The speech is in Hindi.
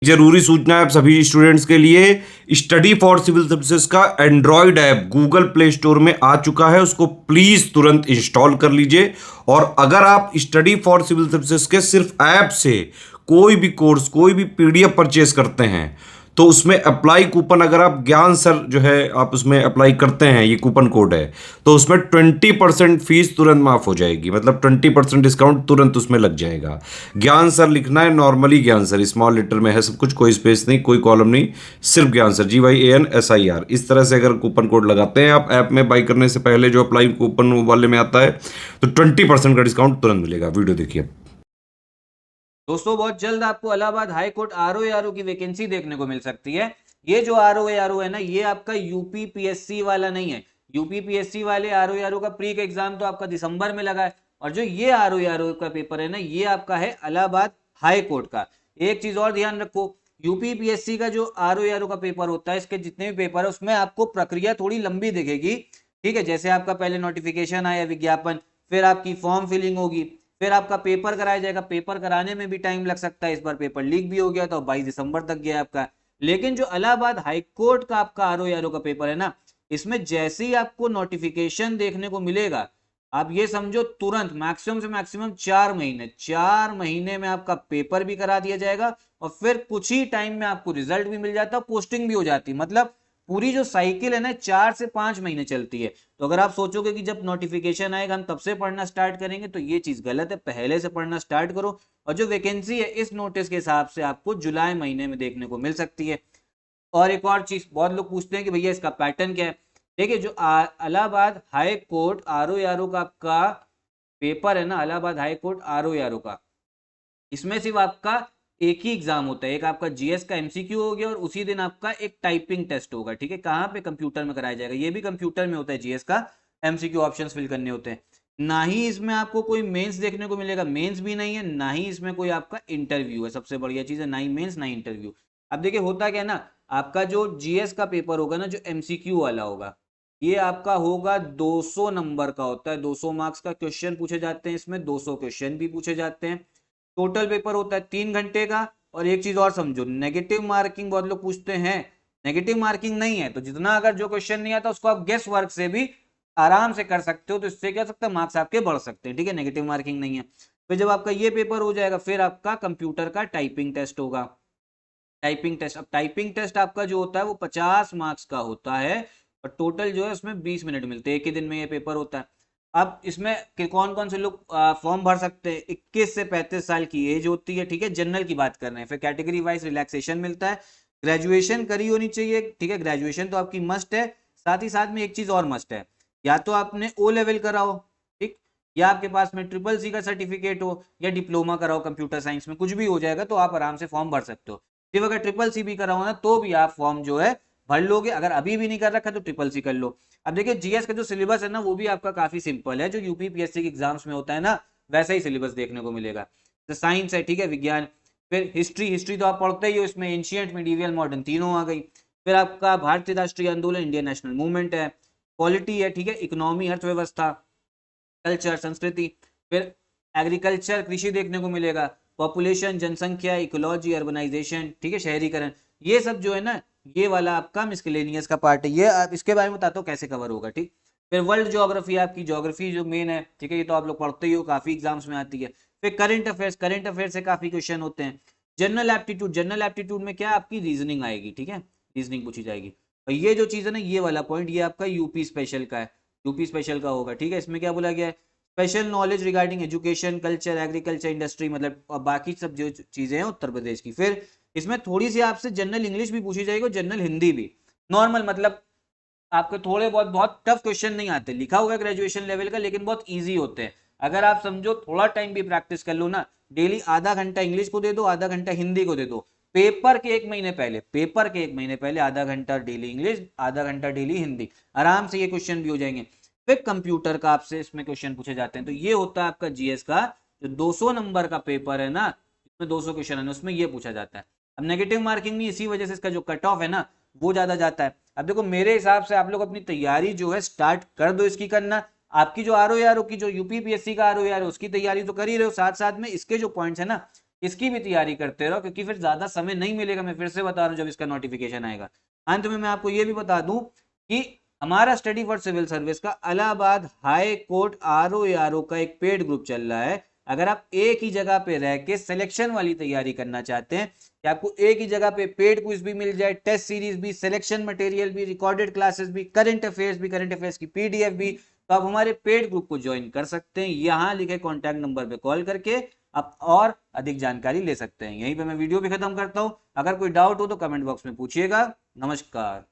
जरूरी सूचना है आप सभी स्टूडेंट्स के लिए, स्टडी फॉर सिविल सर्विसेज का Android app Google play store में आ चुका है, उसको प्लीज तुरंत इंस्टॉल कर लीजिए। और अगर आप स्टडी फॉर सिविल सर्विसेज के सिर्फ ऐप से कोई भी कोर्स, कोई भी पीडीएफ परचेस करते हैं तो उसमें अप्लाई कूपन, अगर आप ज्ञान सर जो है आप उसमें अप्लाई करते हैं, ये कूपन कोड है, तो उसमें 20% फीस तुरंत माफ हो जाएगी, मतलब 20% डिस्काउंट तुरंत उसमें लग जाएगा। ज्ञान सर लिखना है, नॉर्मली ज्ञान सर स्मॉल लेटर में है सब कुछ, कोई स्पेस नहीं, कोई कॉलम नहीं, सिर्फ ज्ञान सर, GYANSIR। इस तरह से अगर कूपन कोड लगाते हैं आप ऐप में बाई करने से पहले, जो अप्लाई कूपन वाले में आता है, तो 20% का डिस्काउंट तुरंत मिलेगा। वीडियो देखिए। दोस्तों बहुत जल्द आपको इलाहाबाद हाई कोर्ट RO की वैकेंसी देखने को मिल सकती है। ये जो RO है ना, ये आपका UPPSC वाला नहीं है। UPPSC वाले RO का प्री का एग्जाम तो आपका दिसंबर में लगा है, और जो ये RO का पेपर है ना, ये आपका है इलाहाबाद हाई कोर्ट का। एक चीज और ध्यान रखो, UPPSC का जो RO का पेपर होता है, इसके जितने भी पेपर है उसमें आपको प्रक्रिया थोड़ी लंबी दिखेगी। ठीक है, जैसे आपका पहले नोटिफिकेशन आया, विज्ञापन, फिर आपकी फॉर्म फिलिंग होगी, फिर आपका पेपर कराया जाएगा। पेपर कराने में भी टाइम लग सकता है, इस बार पेपर लीक भी हो गया था, 22 दिसंबर तक गया आपका। लेकिन जो इलाहाबाद हाई कोर्ट का आपका RO का पेपर है ना, इसमें जैसे ही आपको नोटिफिकेशन देखने को मिलेगा, आप ये समझो तुरंत मैक्सिमम से मैक्सिमम 4 महीने में आपका पेपर भी करा दिया जाएगा, और फिर कुछ ही टाइम में आपको रिजल्ट भी मिल जाता है, पोस्टिंग भी हो जाती है। मतलब पूरी जो साइकिल है ना, 4 से 5 महीने चलती है। तो अगर आप सोचोगे कि जब नोटिफिकेशन आएगा हम तब से पढ़ना स्टार्ट करेंगे, तो ये चीज गलत है, पहले से पढ़ना स्टार्ट करो। और जो वैकेंसी है इस नोटिस के हिसाब से आपको जुलाई महीने में देखने को मिल सकती है। और एक और चीज, बहुत लोग पूछते हैं कि भैया इसका पैटर्न क्या है। देखिए, जो इलाहाबाद हाई कोर्ट RO का आपका पेपर है ना, इलाहाबाद हाई कोर्ट RO का, इसमें सिर्फ आपका एक ही एग्जाम होता है। एक आपका जीएस का MCQ हो गया, और उसी दिन आपका एक टाइपिंग टेस्ट होगा। ठीक है, कहाँ पे? कंप्यूटर में कराया जाएगा। ये भी कंप्यूटर में होता है, जीएस का MCQ ऑप्शंस फिल करने होते हैं। ना ही इसमें आपको कोई मेंस देखने को मिलेगा, मेंस भी नहीं है, ना ही इसमें कोई आपका इंटरव्यू है। सबसे बढ़िया चीज है, ना ही मेंस ना ही इंटरव्यू। अब देखिए होता क्या है ना, आपका जो जीएस का पेपर होगा ना, जो MCQ वाला होगा, ये आपका होगा 200 नंबर का होता है। 200 मार्क्स का क्वेश्चन पूछे जाते हैं, इसमें 200 क्वेश्चन भी पूछे जाते हैं। टोटल पेपर होता है 3 घंटे का। और एक चीज और समझो, नेगेटिव मार्किंग बहुत लोग पूछते हैं, नेगेटिव मार्किंग नहीं है। तो जितना अगर जो क्वेश्चन नहीं आता उसको आप गेस वर्क से भी आराम से कर सकते हो, तो इससे क्या हो सकता है, मार्क्स आपके बढ़ सकते हैं। ठीक है, नेगेटिव मार्किंग नहीं है। फिर जब आपका ये पेपर हो जाएगा, फिर आपका कंप्यूटर का टाइपिंग टेस्ट होगा। टाइपिंग टेस्ट, अब टाइपिंग टेस्ट आपका जो होता है वो 50 मार्क्स का होता है, और टोटल जो है उसमें 20 मिनट मिलते हैं। एक ही दिन में ये पेपर होता है। अब इसमें कौन कौन से लोग फॉर्म भर सकते हैं? 21 से 35 साल की एज होती है। ठीक है, जनरल की बात कर रहे हैं। फिर कैटेगरी वाइज रिलैक्सेशन मिलता है। ग्रेजुएशन करी होनी चाहिए। ठीक है, ग्रेजुएशन तो आपकी मस्ट है। साथ ही साथ में एक चीज और मस्ट है, या तो आपने O लेवल कराओ, ठीक, या आपके पास में CCC का सर्टिफिकेट हो, या डिप्लोमा कराओ कंप्यूटर साइंस में, कुछ भी हो जाएगा, तो आप आराम से फॉर्म भर सकते हो। सिर्फ अगर CCC भी कराओ ना, तो भी आप फॉर्म जो है भर लोगे। अगर अभी भी नहीं कर रखा तो CCC कर लो। अब देखिए, जीएस का जो सिलेबस है ना, वो भी आपका काफी सिंपल है। जो UPPSC के एग्जाम्स में होता है ना, वैसा ही सिलेबस देखने को मिलेगा। तो साइंस है, ठीक है, विज्ञान, फिर हिस्ट्री, हिस्ट्री तो आप पढ़ते ही हो, इसमें एंशियंट, मिडीवियल, मॉडर्न तीनों आ गई। फिर आपका भारतीय राष्ट्रीय आंदोलन, इंडियन नेशनल मूवमेंट है। पॉलिटी है, ठीक है, इकोनॉमी, अर्थव्यवस्था, कल्चर, संस्कृति। फिर एग्रीकल्चर, कृषि देखने को मिलेगा। पॉपुलेशन, जनसंख्या, इकोलॉजी, अर्बनाइजेशन, ठीक है, शहरीकरण। ये सब जो है ना, ये वाला आपका मिसलेनियस का पार्ट है। ये आप इसके बारे में बताता हूँ कैसे कवर होगा। ठीक, फिर वर्ल्ड ज्योग्राफी, आपकी ज्योग्राफी जो मेन है, ठीक है, ये तो आप लोग पढ़ते ही हो, काफी एग्जाम्स में आती है। फिर करंट अफेयर्स, करंट अफेयर्स से काफी क्वेश्चन होते हैं। जनरल एप्टीट्यूड, जनरल एप्टीट्यूड में क्या आपकी रीजनिंग आएगी। ठीक है, रीजनिंग पूछी जाएगी। और ये जो चीज है ना, ये वाला पॉइंट, ये आपका यूपी स्पेशल का है, यूपी स्पेशल का होगा। ठीक है, इसमें क्या बोला गया है, special knowledge regarding education, culture, agriculture, industry, मतलब और बाकी सब जो चीजें हैं उत्तर प्रदेश की। फिर इसमें थोड़ी सी आपसे जनरल इंग्लिश भी पूछी जाएगी, और जनरल हिंदी भी। नॉर्मल मतलब आपके थोड़े बहुत, बहुत टफ क्वेश्चन नहीं आते, लिखा हुआ है ग्रेजुएशन लेवल का, लेकिन बहुत इजी होते हैं। अगर आप समझो थोड़ा टाइम भी प्रैक्टिस कर लो ना, डेली आधा घंटा इंग्लिश को दे दो, आधा घंटा हिंदी को दे दो। पेपर के 1 महीने पहले, पेपर के 1 महीने पहले आधा घंटा डेली इंग्लिश, आधा घंटा डेली हिंदी, आराम से ये क्वेश्चन भी हो जाएंगे। फिर कंप्यूटर का आपसे इसमें क्वेश्चन पूछे जाते हैं। तो ये होता है आपका जीएस का जो 200 नंबर का पेपर है ना, इसमें 200 क्वेश्चन है, उसमें ये पूछा जाता है। अब नेगेटिव मार्किंग भी इसी वजह से इसका जो कट ऑफ है ना, वो ज्यादा जाता है। अब देखो, मेरे हिसाब से आप लोग अपनी तैयारी जो है स्टार्ट कर दो इसकी करना। आपकी जो RO की, जो UPPSC का RO उसकी तैयारी तो कर ही रहे हो, साथ साथ में इसके जो पॉइंट्स है ना, इसकी भी तैयारी करते रहो, क्योंकि फिर ज्यादा समय नहीं मिलेगा। मैं फिर से बता रहा हूँ, जब इसका नोटिफिकेशन आएगा। अंत में मैं आपको ये भी बता दूं कि हमारा स्टडी फॉर सिविल सर्विस का इलाहाबाद हाई कोर्ट ROARO का एक पेड ग्रुप चल रहा है। अगर आप एक ही जगह पे रह के सिलेक्शन वाली तैयारी करना चाहते हैं कि आपको एक ही जगह पे पेड क्विज भी मिल जाए, टेस्ट सीरीज भी, सिलेक्शन मटेरियल भी, रिकॉर्डेड क्लासेस भी, करंट अफेयर्स की PDF भी, तो आप हमारे पेड ग्रुप को ज्वाइन कर सकते हैं। यहाँ लिखे कॉन्टैक्ट नंबर पे कॉल करके आप और अधिक जानकारी ले सकते हैं। यहीं पे मैं वीडियो भी खत्म करता हूँ। अगर कोई डाउट हो तो कमेंट बॉक्स में पूछिएगा। नमस्कार।